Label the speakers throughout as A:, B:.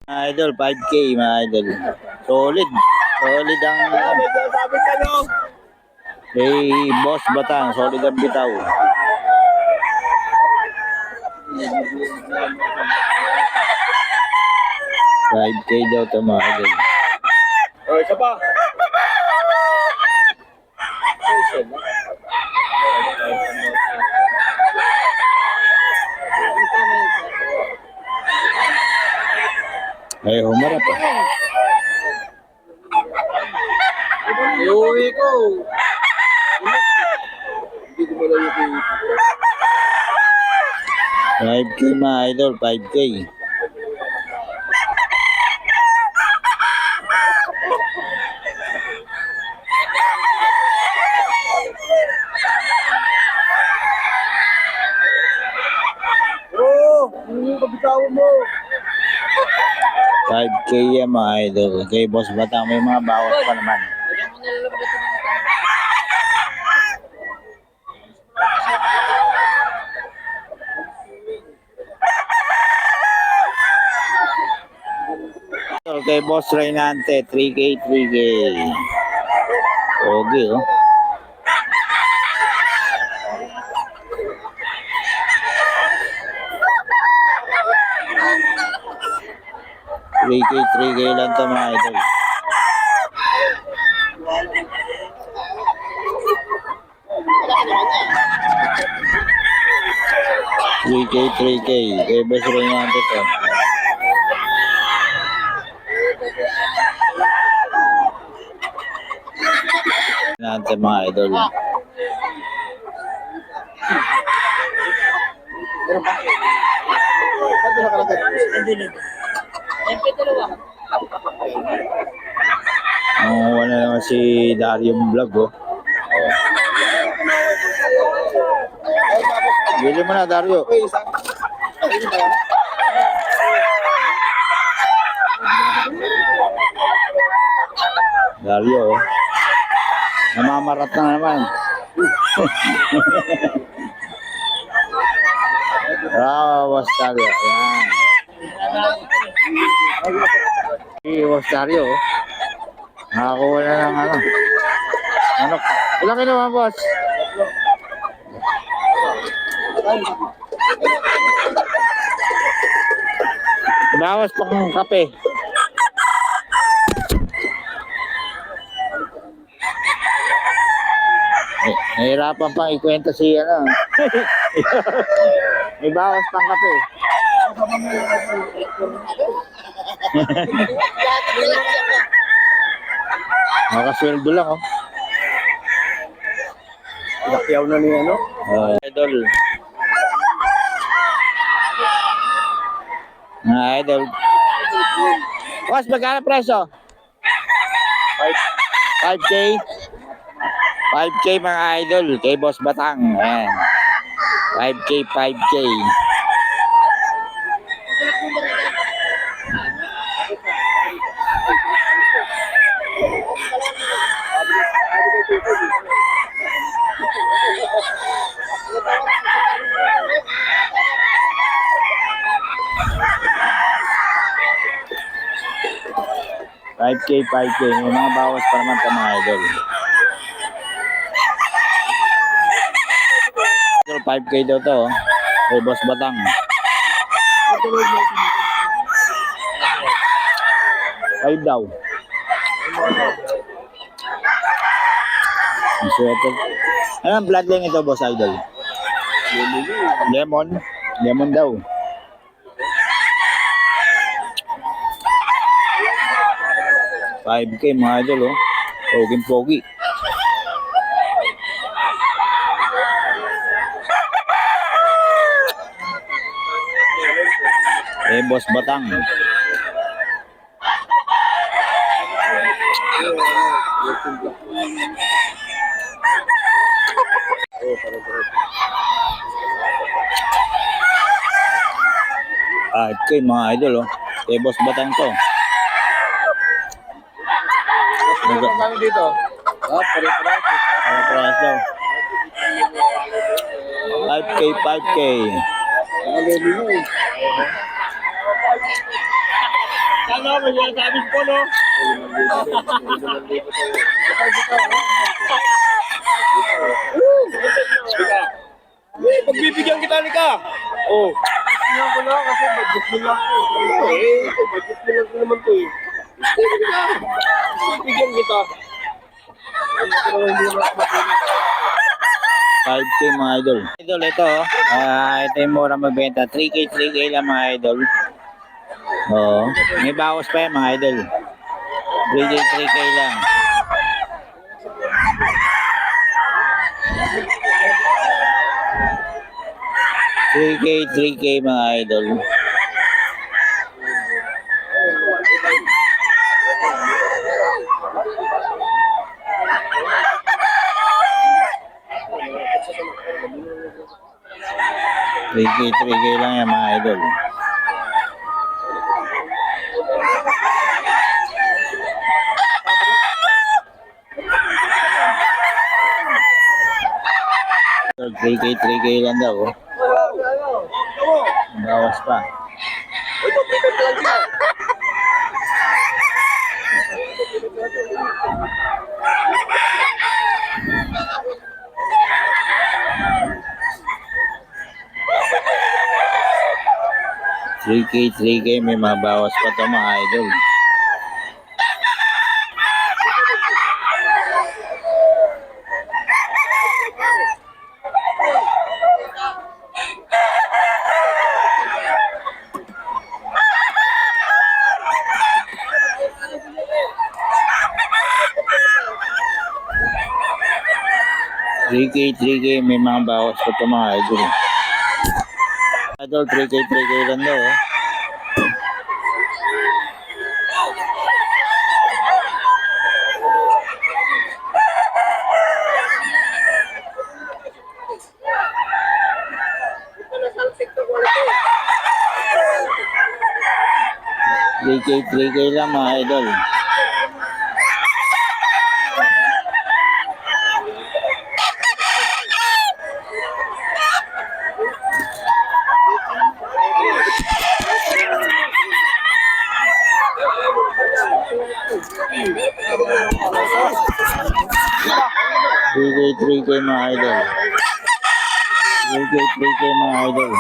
A: Idol, 5K mga idol. Solid. Solid ang kay Boss Batang. Solid ang bitaw. 5K daw ito mga idol.
B: Oh, isa pa.
A: Ay, humarap ah.
B: Iuwi ko. Hindi ko malayo ko.
A: 5K mga idol, 5K.
B: Oo, yung kabitawan mo.
A: 5K yan mga idol. Kay Boss Batang may mga bawas pa naman. Kay Boss Reynante, 3K, 3K. Okay, oh. Three K, 3K lang ito mga idol. Three K, 3K. Kay Boss Reynante to. Reynante mga idol. Wala naman si Dario Vlog, oh. Bili mo na, Dario. Dario, oh. Namamarat na naman. Boss Dario. Ayan. Si Boss Dario, oh. Nakakuha na ng ano. Ano? Ilang kinuha, boss? Bawas pang kape. Nahirapan pang ikwento si ano. May bawas pang kape. Nakasweldo lang, oh.
B: Pinakyaw na ni ano?
A: Idol. Idol. Boss, magkano preso? 5K. 5K mga idol. Kay Boss Batang. Ayan. 5K, 5K. K, 5K. May mga bawas pa naman sa mga idol. 5K daw to, oh. Kay Boss Batang. Five daw. Sweater. Anong bloodline ito, Boss Idol? Lemon. Lemon daw. $5K mga idol, oh. Poging-pogi. Boss Batang. Okay, mga idol, oh. Boss Batang to.
B: Ano dito?
A: Pare-parehas daw. 5K, 5K.
B: Ano, may sabi ko, no? Pagbibigyan kita ni ka. Oh. Bigyan ko lang kasi budget mo lang po. Budget mo lang naman to eh. Bigyan kita.
A: 5K mga idol. Idol, ito oh. Ito yung mura magbenta. 3K lang mga idol. Oo. May bawas pa yan mga idol. 3K lang. 3K mga idol. Three K lang yan mga idol. Three K lang daw. Oh. Bawas pa. 3K may mabawas pa to mga idol. Three K may mga bawas pa to mga idol. Idol 3K lang daw. Oh. Three K lang mga idol. Three K mga idol. 3K mga idol.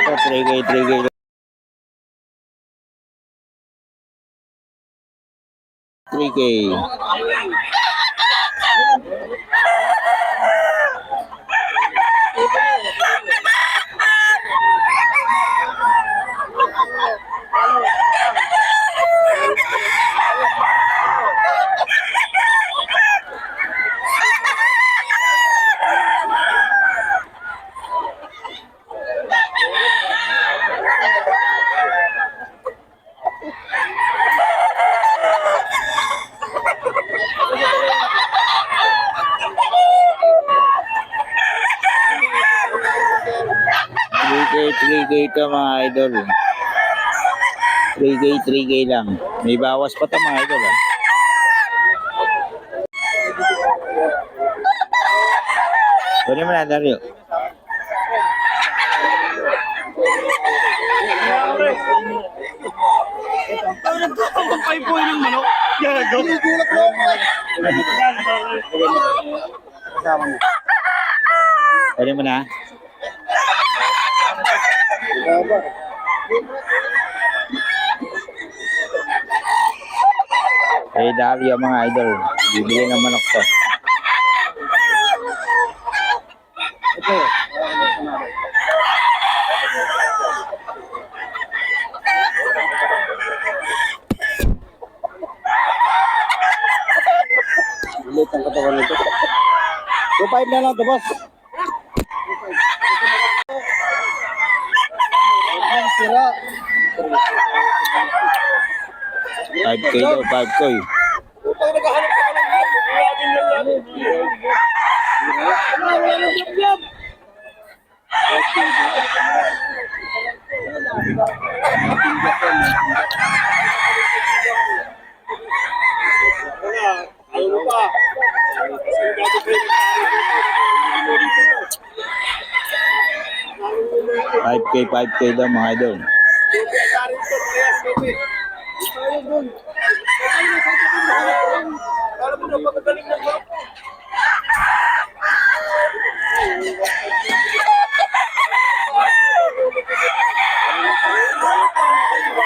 A: Ito 3K. 3K. Three K ito mga idol. 3K lang. May bawas pa ito mga idol. Ah. Kunin mo na, Dario.
B: Ay po yung manok. Yan, go.
A: Kunin mo na. Dario mga idol. Bibili ng manok to.
B: Ito. Ulit ang katawan nito. 2.5 na lang ito, boss. Sira.
A: 5K daw, 5K.
B: Pag naghahanap ka ng job, kukuhanin lang yan. Ayaw mo pa.
A: 5K 5K, 5K daw mga idol.
B: Kala mo na, pagkagaling ng